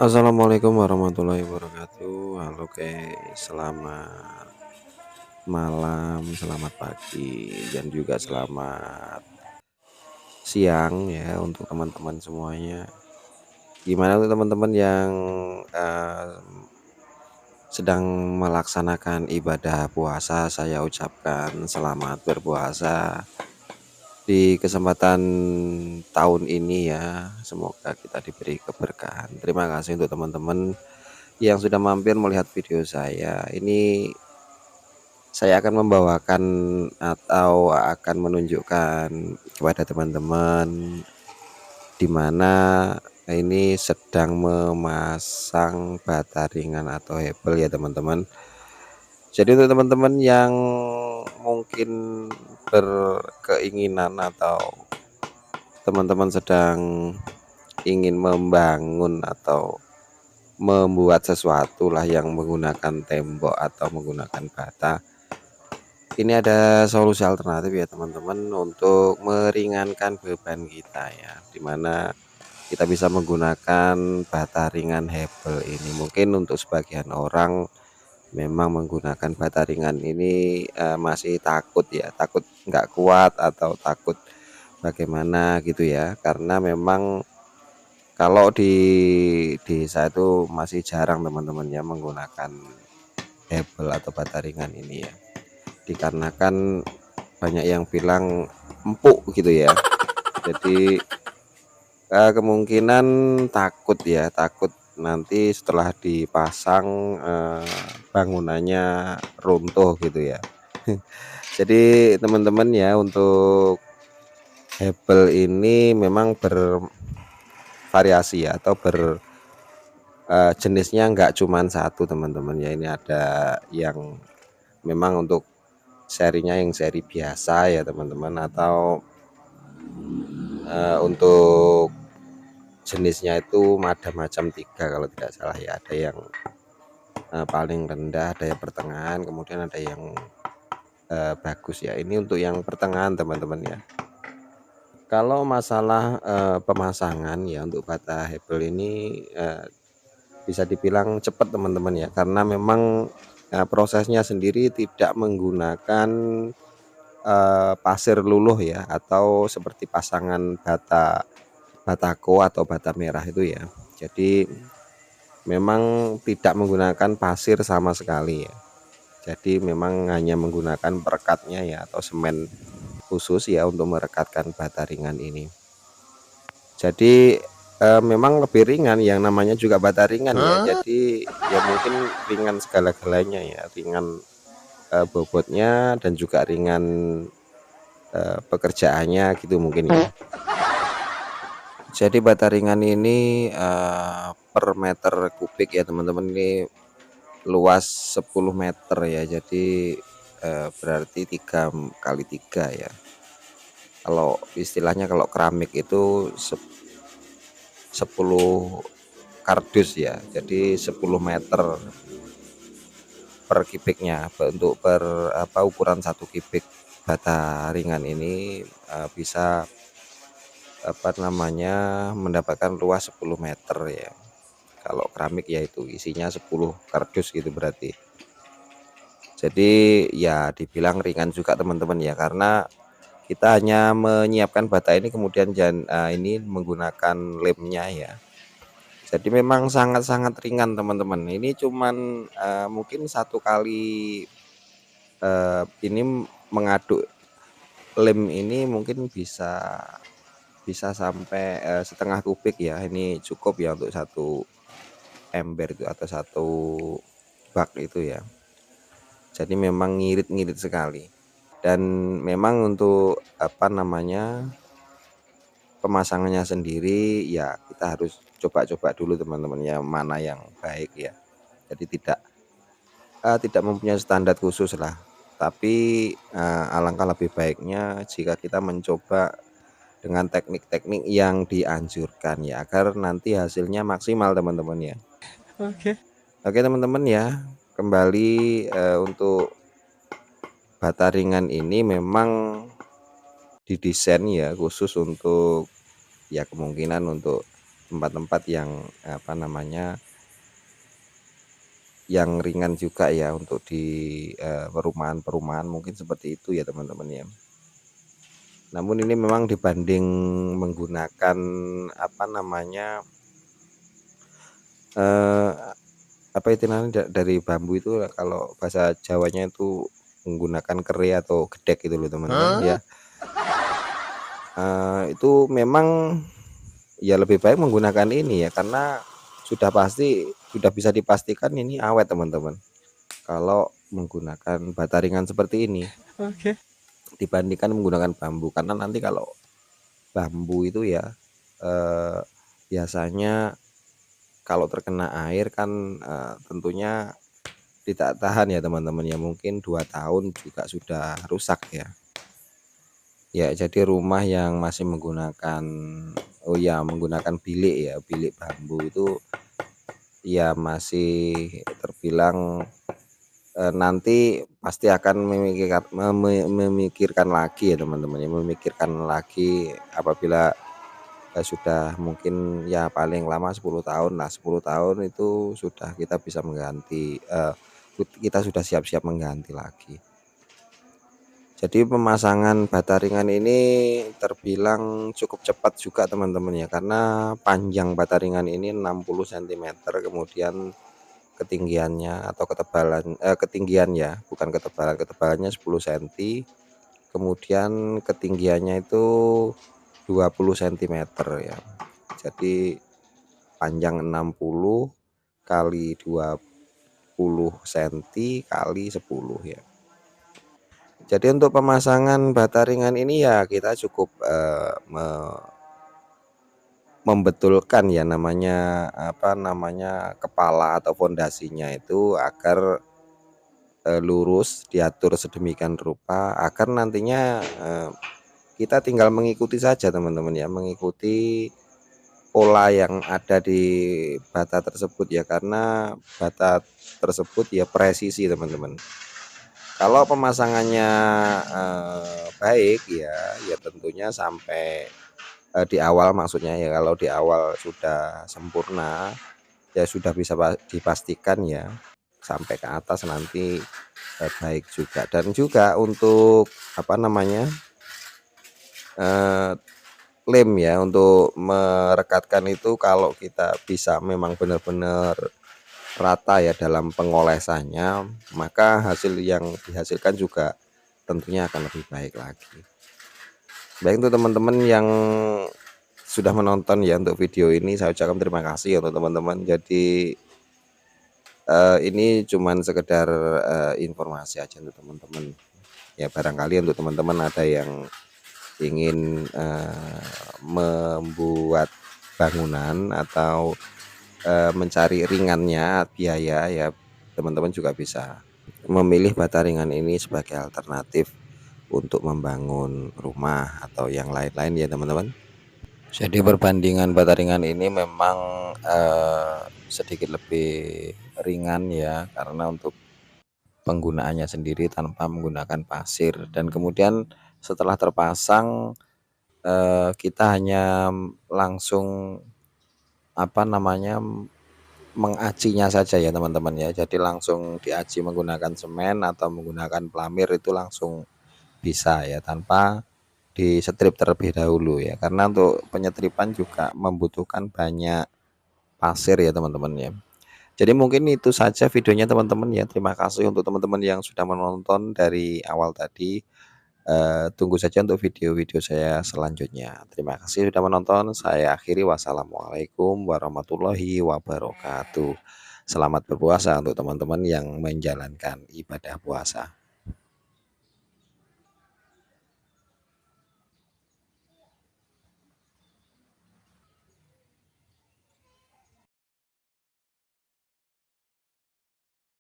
Assalamualaikum warahmatullahi wabarakatuh. Halo guys, selamat malam, selamat pagi, dan juga selamat siang ya untuk teman-teman semuanya. Gimana untuk teman-teman yang eh, sedang melaksanakan ibadah puasa? Saya ucapkan selamat berpuasa di kesempatan tahun ini ya. Semoga kita diberi keberkahan. Terima kasih untuk teman-teman yang sudah mampir melihat video saya. Ini saya akan membawakan atau akan menunjukkan kepada teman-teman di mana ini sedang memasang bata ringan atau hebel ya teman-teman. Jadi untuk teman-teman yang mungkin berkeinginan atau teman-teman sedang ingin membangun atau membuat sesuatu lah yang menggunakan tembok atau menggunakan bata, ini ada solusi alternatif ya teman-teman untuk meringankan beban kita ya, dimana kita bisa menggunakan bata ringan hebel ini. Mungkin untuk sebagian orang memang menggunakan bata ringan ini masih takut ya, takut nggak kuat atau takut bagaimana gitu ya, karena memang kalau di desa itu masih jarang teman-teman ya menggunakan hebel atau bata ringan ini ya, dikarenakan banyak yang bilang empuk gitu ya. Jadi kemungkinan takut ya, takut nanti setelah dipasang bangunannya runtuh gitu ya. Jadi teman-teman ya, untuk hebel ini memang bervariasi ya, atau jenisnya nggak cuman satu teman-teman ya. Ini ada yang memang untuk serinya yang seri biasa ya teman-teman, atau untuk jenisnya itu ada macam 3 kalau tidak salah ya. Ada yang paling rendah, ada yang pertengahan, kemudian ada yang bagus ya. Ini untuk yang pertengahan teman-teman ya. Kalau masalah pemasangan ya untuk bata hebel ini bisa dibilang cepat teman-teman ya, karena memang prosesnya sendiri tidak menggunakan pasir luluh ya, atau seperti pasangan batako atau bata merah itu ya. Jadi memang tidak menggunakan pasir sama sekali ya. Jadi memang hanya menggunakan perekatnya ya, atau semen khusus ya untuk merekatkan bata ringan ini. Jadi memang lebih ringan, yang namanya juga bata ringan ya. Jadi ya mungkin ringan segala-galanya ya, ringan bobotnya dan juga ringan pekerjaannya gitu mungkin ya. Jadi bata ringan ini per meter kubik ya teman-teman, ini luas 10 meter ya. Jadi berarti 3 kali 3 ya. Kalau istilahnya kalau keramik itu 10 kardus ya. Jadi 10 meter per kubiknya. Untuk ukuran 1 kubik bata ringan ini bisa mendapatkan luas 10 meter ya. Kalau keramik ya itu isinya 10 kardus gitu berarti. Jadi ya dibilang ringan juga teman-teman ya, karena kita hanya menyiapkan bata ini, kemudian ini menggunakan lemnya ya. Jadi memang sangat-sangat ringan teman-teman. Ini cuman mungkin 1 kali ini mengaduk lem ini mungkin bisa sampai setengah kubik ya. Ini cukup ya untuk 1 ember itu atau 1 bak itu ya. Jadi memang ngirit-ngirit sekali. Dan memang untuk pemasangannya sendiri ya kita harus coba-coba dulu teman-teman ya, mana yang baik ya. Jadi tidak mempunyai standar khusus lah, tapi alangkah lebih baiknya jika kita mencoba dengan teknik-teknik yang dianjurkan ya, agar nanti hasilnya maksimal teman-teman ya. Oke teman-teman ya, kembali untuk bata ringan ini memang didesain ya khusus untuk ya kemungkinan untuk tempat-tempat yang apa namanya yang ringan juga ya untuk di perumahan-perumahan mungkin seperti itu ya teman-teman ya. Namun ini memang dibanding menggunakan apa namanya eh, apa itu namanya dari bambu itu, kalau bahasa Jawanya itu menggunakan kere atau gedek gitu loh teman-teman ya. Itu memang ya lebih baik menggunakan ini ya, karena sudah bisa dipastikan ini awet teman-teman kalau menggunakan bata ringan seperti ini. Oke. Dibandingkan menggunakan bambu, karena nanti kalau bambu itu ya biasanya kalau terkena air kan tentunya tidak tahan ya teman-teman ya, mungkin 2 tahun juga sudah rusak ya. Ya jadi rumah yang masih menggunakan menggunakan bilik ya, bilik bambu itu ya masih terbilang nanti pasti akan memikirkan lagi ya teman-teman ya, memikirkan lagi apabila sudah mungkin ya paling lama 10 tahun lah, 10 tahun itu sudah kita bisa mengganti, kita sudah siap-siap mengganti lagi. Jadi pemasangan bata ringan ini terbilang cukup cepat juga teman-teman ya, karena panjang bata ringan ini 60 cm, kemudian ketinggiannya atau ketinggian ya, bukan ketebalan, ketebalannya 10 cm, kemudian ketinggiannya itu 20 cm ya. Jadi panjang 60 kali 20 cm kali 10 ya. Jadi untuk pemasangan bata ringan ini ya kita cukup membetulkan ya namanya apa namanya kepala atau fondasinya itu agar lurus, diatur sedemikian rupa agar nantinya kita tinggal mengikuti saja teman-teman ya, mengikuti pola yang ada di bata tersebut ya, karena bata tersebut ya presisi teman-teman. Kalau pemasangannya baik ya tentunya sampai di awal, maksudnya ya kalau di awal sudah sempurna ya sudah bisa dipastikan ya sampai ke atas nanti baik juga. Dan juga untuk apa namanya lem ya, untuk merekatkan itu kalau kita bisa memang benar-benar rata ya dalam pengolesannya, maka hasil yang dihasilkan juga tentunya akan lebih baik lagi. Baik, untuk teman-teman yang sudah menonton ya untuk video ini, saya ucapkan terima kasih ya untuk teman-teman. Jadi ini cuman sekedar informasi aja untuk teman-teman ya, barangkali untuk teman-teman ada yang ingin membuat bangunan atau mencari ringannya biaya ya, teman-teman juga bisa memilih bata ringan ini sebagai alternatif untuk membangun rumah atau yang lain-lain ya teman-teman. Jadi perbandingan bata ringan ini memang sedikit lebih ringan ya, karena untuk penggunaannya sendiri tanpa menggunakan pasir, dan kemudian setelah terpasang kita hanya langsung apa namanya mengacinya saja ya teman-teman ya. Jadi langsung diaci menggunakan semen atau menggunakan pelamir itu langsung bisa ya, tanpa disetrip terlebih dahulu ya, karena untuk penyetripan juga membutuhkan banyak pasir ya teman-teman ya. Jadi mungkin itu saja videonya teman-teman ya. Terima kasih untuk teman-teman yang sudah menonton dari awal tadi. Tunggu saja untuk video-video saya selanjutnya. Terima kasih sudah menonton. Saya akhiri, wassalamualaikum warahmatullahi wabarakatuh. Selamat berpuasa untuk teman-teman yang menjalankan ibadah puasa.